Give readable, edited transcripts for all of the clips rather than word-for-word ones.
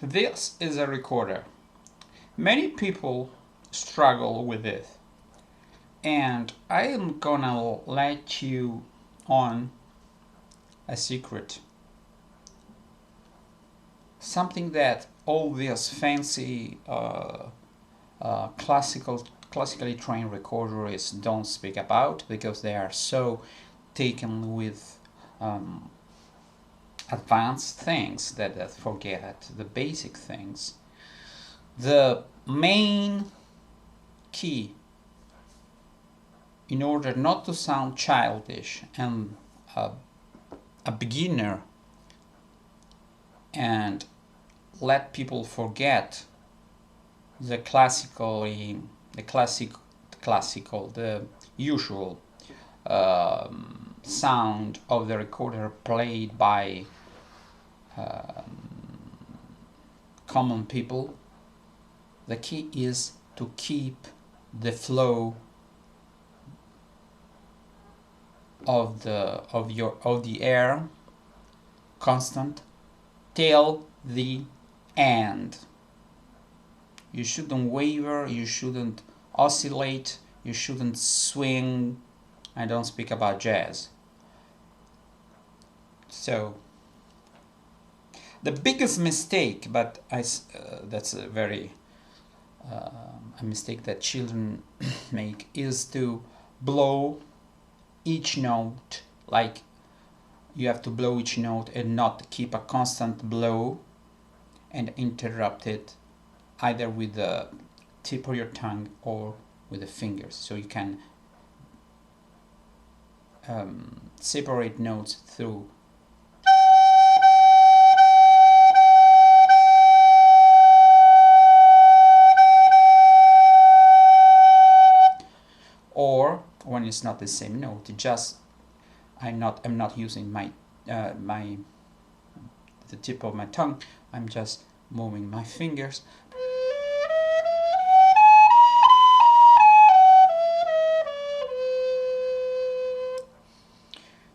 This is a recorder. Many people struggle with it, and I am gonna let you on a secret. Something that all these fancy classically trained recorders don't speak about because they are so taken with advanced things that they forget the basic things. The main key in order not to sound childish and a beginner and let people forget the the usual sound of the recorder played by common people. The key is to keep the flow of the air constant till the end. You shouldn't waver, you shouldn't oscillate, you shouldn't swing. I don't speak about jazz. So the biggest mistake, but that's a very a mistake that children make, is to blow each note. Like, you have to blow each note and not keep a constant blow and interrupt it either with the tip of your tongue or with the fingers, so you can separate notes through or when it's not the same note, just I'm not using my the tip of my tongue. I'm just moving my fingers.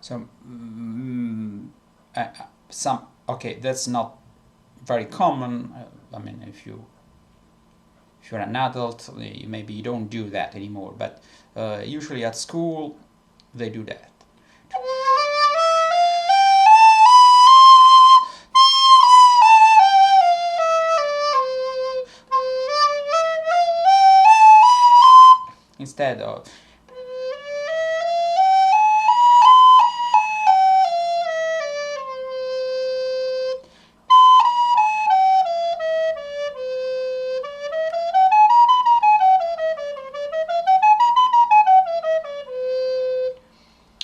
So that's not very common. I mean, if you're an adult, maybe you don't do that anymore. But usually at school, they do that. Instead of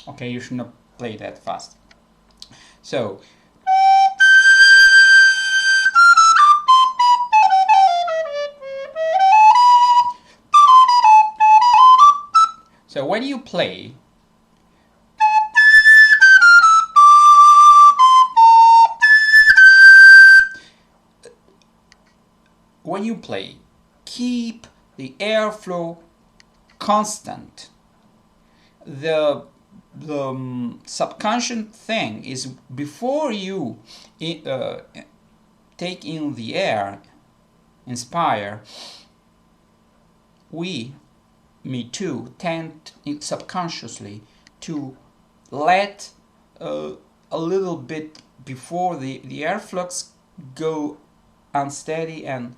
okay, you should not play that fast. So when you play, keep the airflow constant. The subconscious thing is, before you take in the air, inspire, me too, tend subconsciously to let a little bit before the airflux go unsteady, and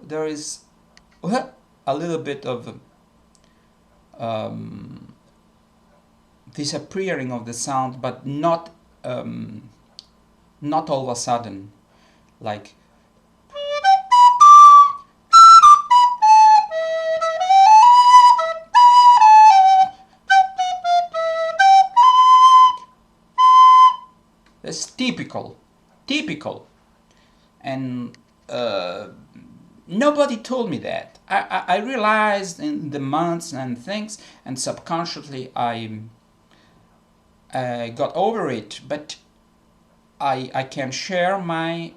there is a little bit of disappearing of the sound, but not all of a sudden, like that's typical, and nobody told me that. I realized in the months and things, and subconsciously I got over it, but I can share my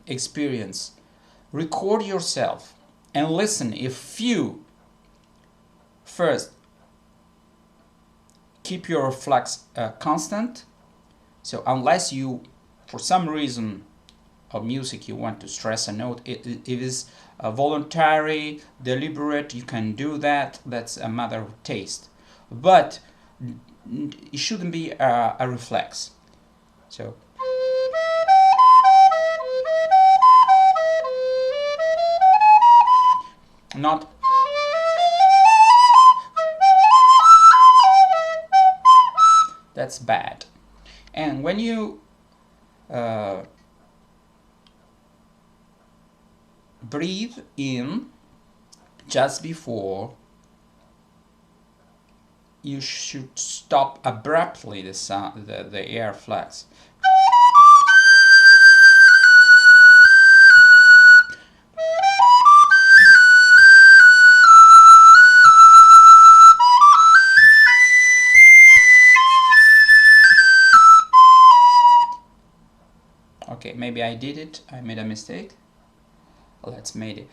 experience. Record yourself and listen. If you first keep your flux constant, so unless you for some reason of music you want to stress a note. It is voluntary, deliberate, you can do that. That's a matter of taste. But it shouldn't be a reflex. So not that's bad. And when you breathe in just before, you should stop abruptly the sound, the air flux. Okay, maybe I did it. I made a mistake. Let's make it.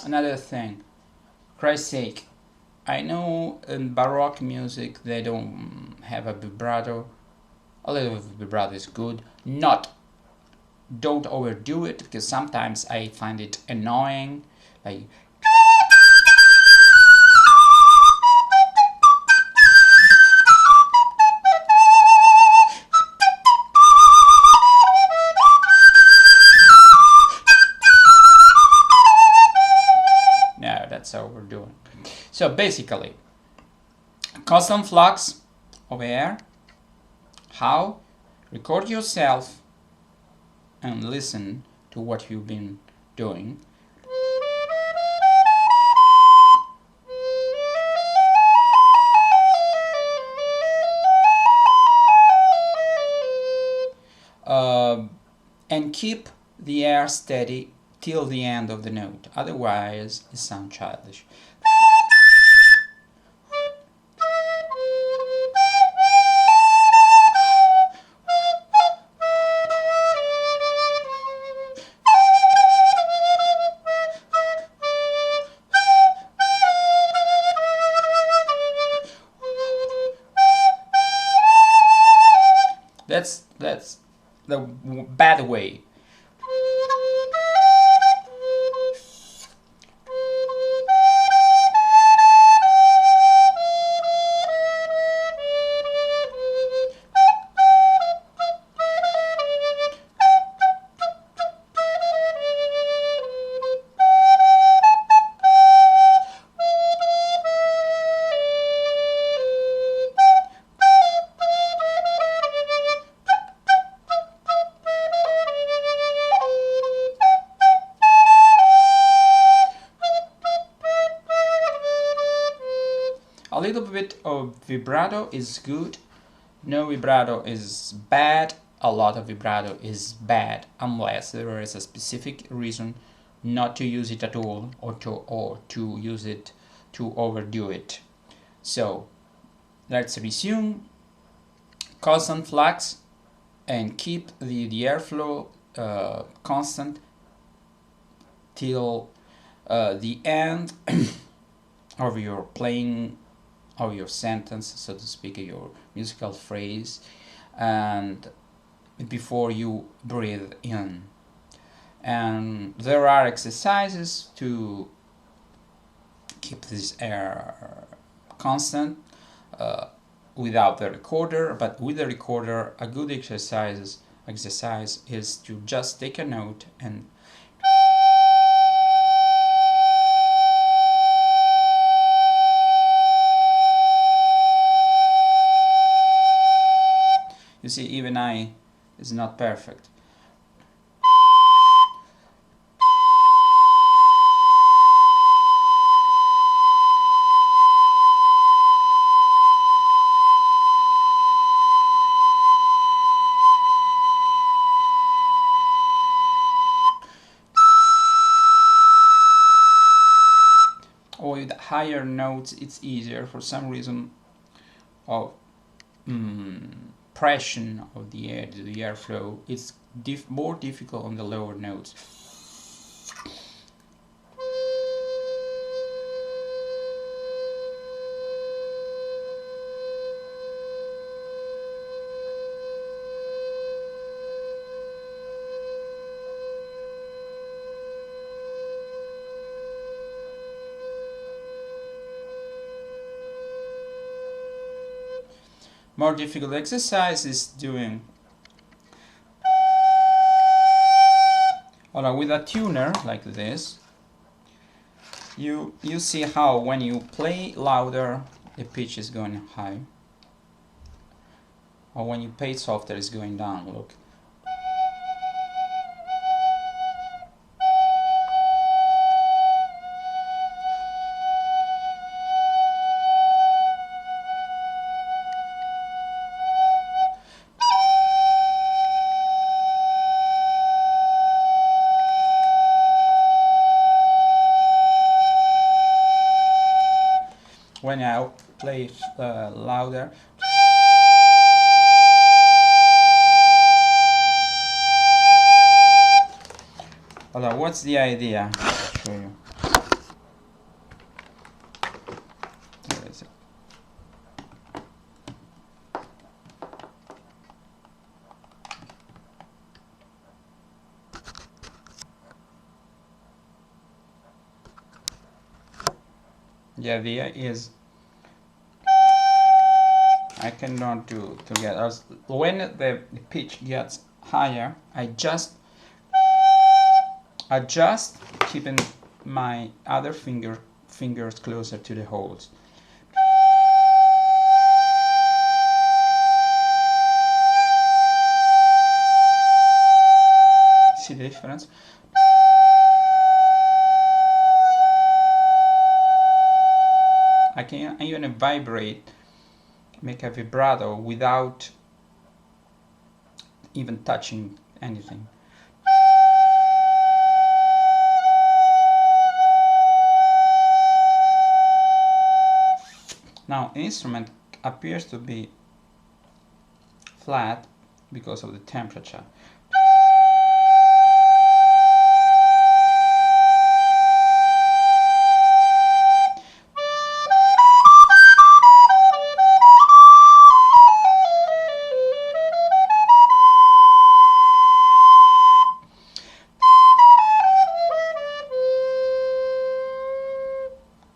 Another thing, Christ's sake, I know in Baroque music they don't have a vibrato. A little vibrato is good. Don't overdo it, because sometimes I find it annoying. Like no, that's overdoing. So basically, constant flux of air. How? Record yourself and listen to what you've been doing. And keep the air steady till the end of the note. Otherwise, it sounds childish. That's the bad way. A little bit of vibrato is good. No vibrato is bad. A lot of vibrato is bad, unless there is a specific reason not to use it at all, or to use it to overdo it. So let's resume. Constant flux, and keep the airflow constant till the end of your playing, of your sentence, so to speak, your musical phrase, and before you breathe in. And there are exercises to keep this air constant without the recorder, but with the recorder, a good exercise is to just take a note and you see, even I is not perfect. Or with higher notes, it's easier for some reason of compression of the air, the airflow. It's more difficult on the lower notes. More difficult exercise is doing with a tuner like this. You see how when you play louder the pitch is going high, or when you play softer it's going down. Look. When I play louder, what's the idea? I'll show you. Where is it? The idea is I cannot do together. When the pitch gets higher, I just adjust, keeping my other fingers closer to the holes. See the difference? I can even vibrate, make a vibrato without even touching anything. Now, the instrument appears to be flat because of the temperature.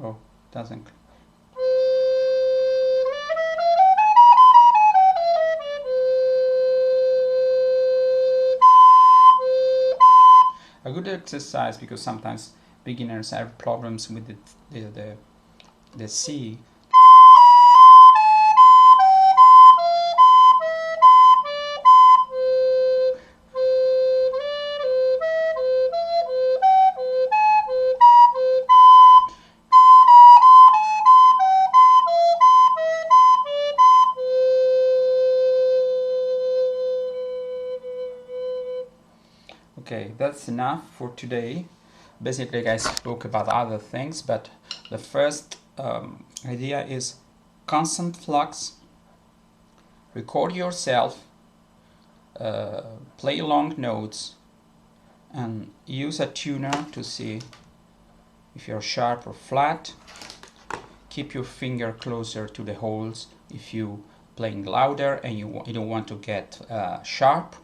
Oh, doesn't. A good exercise, because sometimes beginners have problems with the C. Okay, that's enough for today. Basically, I spoke about other things, but the first idea is constant flux. Record yourself, play long notes, and use a tuner to see if you're sharp or flat. Keep your finger closer to the holes if you're playing louder and you don't want to get sharp.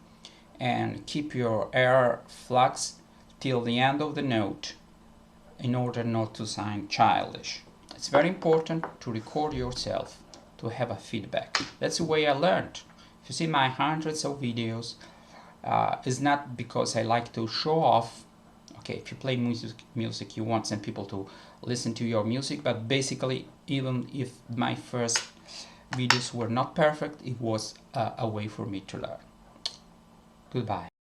And keep your air flux till the end of the note in order not to sound childish. It's very important to record yourself to have a feedback. That's the way I learned. If you see my hundreds of videos, it's not because I like to show off. Okay, if you play music, you want some people to listen to your music, but basically, even if my first videos were not perfect, it was a way for me to learn. Goodbye.